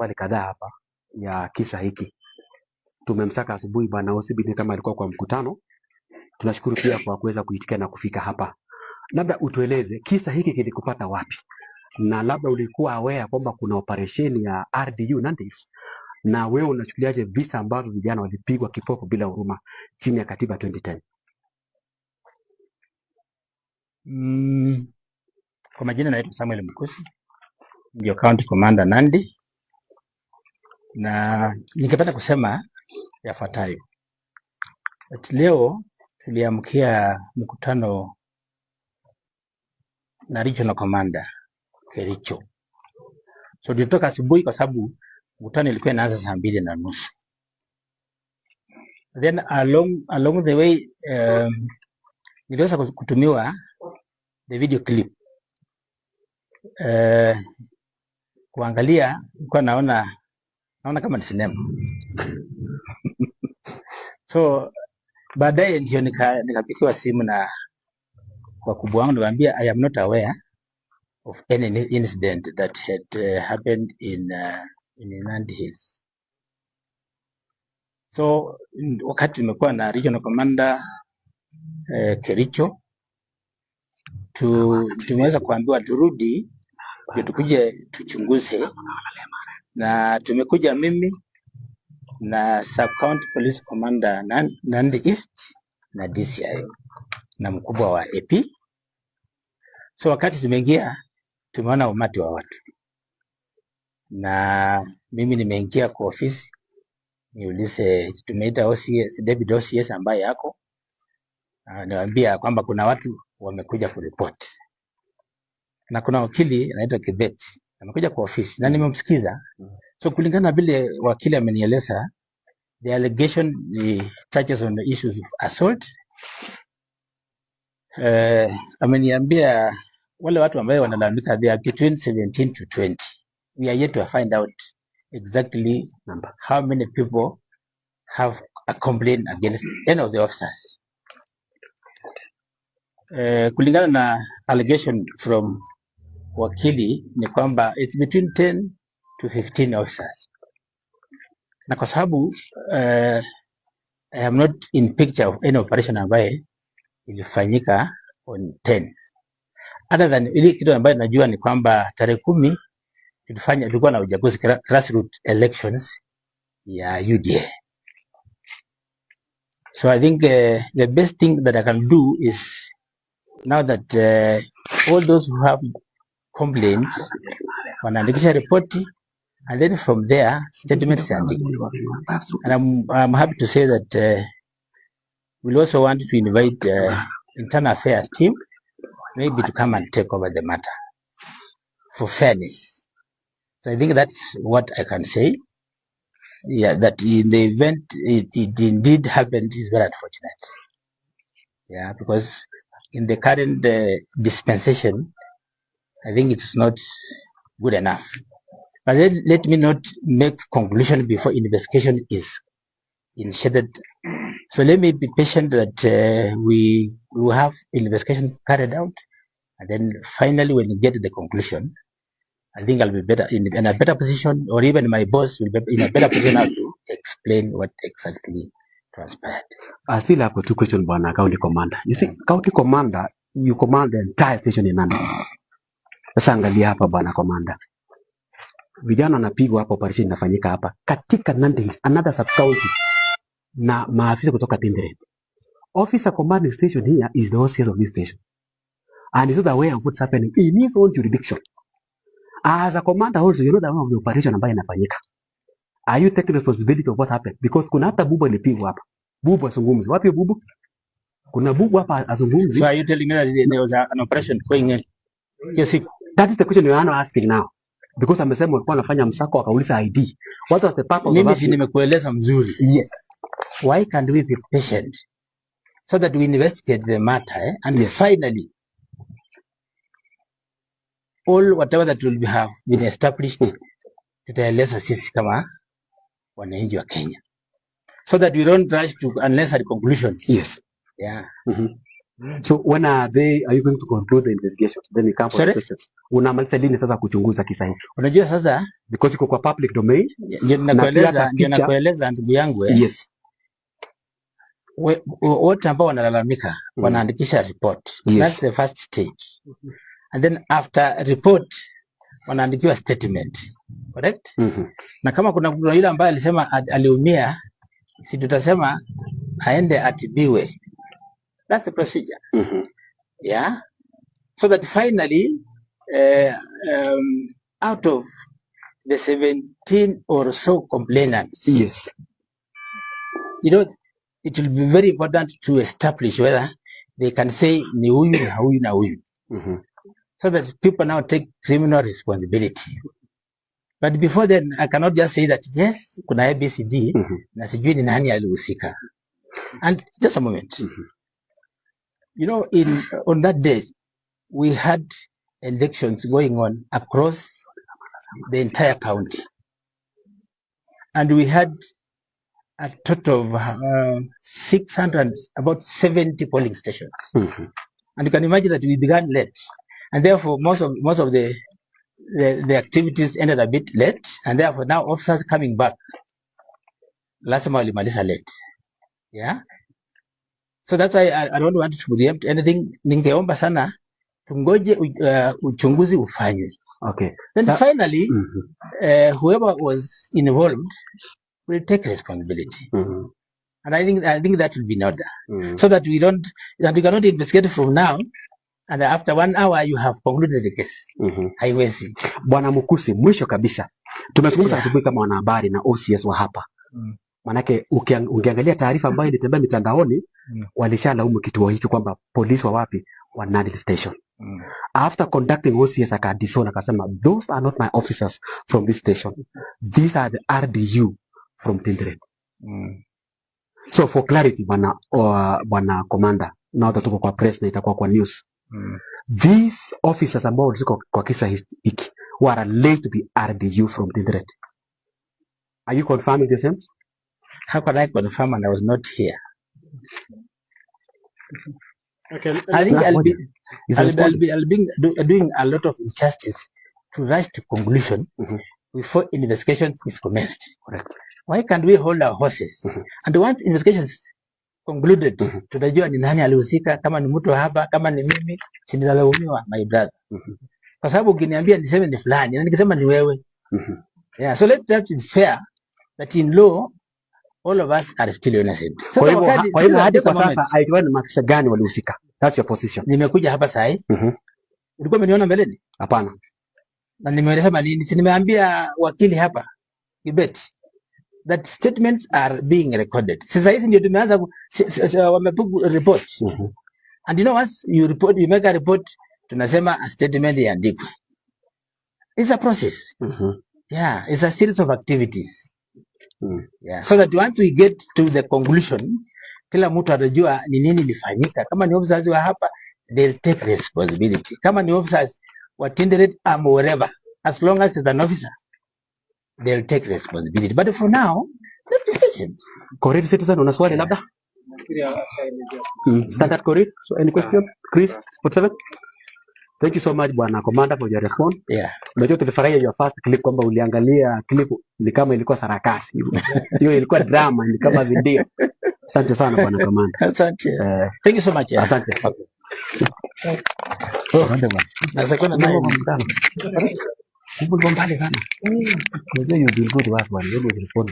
maswali kadhaa hapa ya kisa hiki. Tumemsaka asubuhi bwana OCPD kama alikuwa kwa mkutano. Tunashukuru pia kwa kuweza kuitikia na kufika hapa. Labda utueleze kisa hiki kilikupata wapi? Na labda ulikuwa aware kwamba kuna operation ya RDU Nandi Hills, na wewe unachukuliaje visa ambavyo vijana walipigwa kipofu bila huruma chini ya katiba 2010? Kwa majina naitwa Samuel Mkusi, ndio County Commander Nandi, na ningependa kusema yafuatayo. Leo tuliamkia mkutano na Regional Commander Kericho. So tulitoka asubuhi kwa sababu mkutano ilikuwa inaanza saa 2:30. Then along the way niliweza kutumiwa the video clip. Kuangalia nilikuwa naona kama ni sinema. So baadaye ndio nikapigiwa simu na wakubwa wangu, niwaambia I am not aware of any incident that had happened in Nandi Hills. So wakati tumekuwa na Regional Commander Kericho, tumeweza kuambiwa turudi ndio tukuje tuchunguze, na tumekuja mimi na Sub County Police Commander Nandi East na DCI na mkubwa wa AP. So wakati tumeingia tumeona umati wa watu, na mimi nimeingia kwa ofisi niulize, tumeita OCS, David OCS ambaye yako, niwaambia kwamba kuna watu wamekuja kuripoti, na kuna wakili anaitwa Kibet amekuja kwa ofisi na nimemsikiza. So kulingana na vile wakili amenieleza, the allegation, the charges on the issues of assault, ameniambia wale watu ambao wanalalamika they are between 17 to 20. We are yet to find out exactly how many people have a complaint against any of the officers. Kulingana na allegation from wakili ni kwamba it's between 10 to 15 officers. Na kwa sababu I am not in picture of any operation ambaye ilifanyika on 10th. Other than ile kitu ambayo najua ni kwamba tarehe 10 tulikuwa na uchaguzi grassroots elections ya UDA. So I think the best thing that I can do is now that all those who have complaints wanaandikisha ripoti, and then from there statements are taken. And I'm happy to say that we'll also want to invite internal affairs team maybe to come and take over the matter for fairness. So I think that's what I can say. Yeah, that in the event it indeed happened is very unfortunate. Yeah, because in the current dispensation, I think it's not good enough. But then let me not make conclusion before investigation is initiated. So let me be patient that we will have investigation carried out, and then finally when you get to the conclusion, I think I'll be better in a better position, or even my boss will be in a better position now to explain what exactly transpired. I still have two questions, Bwana County Commander. You see, County Commander, you command the entire station in Nandi. Sasa angalia hapa Bwana Commander. Vijana wanapigwa hapa, operation inafanyika hapa katika Nandi Hills, another sub county, na maafisa kutoka Tinderet. Officer commanding station here is the OCS of this station, and he's not aware of what's happening in his own jurisdiction. As a commander also, you're not aware of the operation ambayo inafanyika. Are you taking responsibility of what happened? Because kuna hata bubu alipigwa hapa. Bubu azungumzi. Wapi bubu? Kuna bubu hapa azungumzi. So are you telling me that there was an operation going in? Yes. That is the question you are asking now. Because amesema walikuwa wanafanya msako wakauliza ID. What was the purpose? Mimi si nimekueleza mzuri. Yes. Why can't we be patient so that we investigate the matter and finally all whatever that will have been established tutaeleza sisi kama wananchi wa Kenya, so that we don't rush to unnecessary conclusions. Yes. Yeah. So when are you going to conclude the investigation? Then we come for the Sorry? questions. Unamaliza lini sasa kuchunguza kisa hiki? Unajua sasa Because iko kwa public domain. ndio Na pia hata ndio picha. nakueleza ndugu yangu Yes. wote ambao wanalalamika wanaandikisha report. Yes. That's the first stage. And then after report wanaandikiwa statement. Correct? Na kama kuna yule ambaye alisema aliumia, si tutasema aende atibiwe. That's the procedure. Yeah. So that finally out of the 17 or so complainants, Yes. you know, it will be very important to establish whether they can say ni huyu na huyu na huyu. So that people now take criminal responsibility. But before then, I cannot just say that, yes, kuna ABCD, na sijui ni nani alihusika. And just a moment. You know, on that day, we had elections going on across the entire county. And we had a total of about 70 polling stations. And you can imagine that we began late. And therefore, most of the activities ended a bit late. And therefore, now officers coming back. Lazima walimaliza late. Yeah. So that's why I don't want to preempt anything. Ningeomba sana tungoje uchunguzi ufanywe. Okay. Then finally, whoever was involved will take responsibility. And I think that will be in order. So that we cannot investigate from now, and after 1 hour you have concluded the case. Haiwezi. Bwana Mukusi, mwisho kabisa. Tumezungumza asubuhi kama wanahabari na OCS wa hapa. Manake ukiangalia taarifa ambayo ilitembea mitandaoni, walishalaumu kituo hiki kwamba polisi wa wapi wa Nandi station. After conducting OCS akadison akasema those are not my officers from this station. These are the RDU from Tinderet. So for clarity bwana commander, now that tuko kwa press na itakuwa kwa news. These officers ambao waliziko kwa kisa hiki were alleged to be RDU from Tinderet. Are you confirming the same? How can I confirm and I was not here? Okay. I think I'll be doing a lot of injustice to rush to conclusion before investigation is commenced. Correct. Why can't we hold our horses? And once investigations concluded, tutajua ni nani alihusika, kama ni mtu hapa, kama ni mimi, sinilaumiwa my brother. Kwa sababu ukiniambia niseme ni fulani, na nikisema ni wewe. Yeah, so let that be fair that in law all of us are still innocent. So kwa hivyo hadi kwa sasa haijua ni maafisa gani walihusika. That's your position. Nimekuja hapa sasa ulikuwa umeniona mbeleni? Hapana. Na nimeeleza nini? Si nimeambia wakili hapa Kibet that statements are being recorded. Sasa hizi ndio tumeanza wamepiga report. And you know once you make a report, tunasema a statement iandikwe. It's a process. Yeah, it's a series of activities. Yeah, so that once we get to the conclusion, kila mtu atajua ni nini lifanyika. Kama ni officers wa hapa, they'll take responsibility. Kama ni officers wa Tinderet or wherever, as long as it's an officer, they'll take responsibility. But for now, let's be patient. Correct citizen, una swali labda? Standard correct. So any question? Chris, 47? Thank you so much bwana commander for your response. Yeah. Unajua tulifurahia your first clip kwamba uliangalia clip ni kama ilikuwa sarakasi. Hiyo ilikuwa drama, ni kama video. Asante sana bwana commander. Asante. Thank you so much. Yeah. Asante. Asante bwana. Nasakwenda naye mkutano. Mbona mbali sana. Unajua you will go to us bwana. You will respond.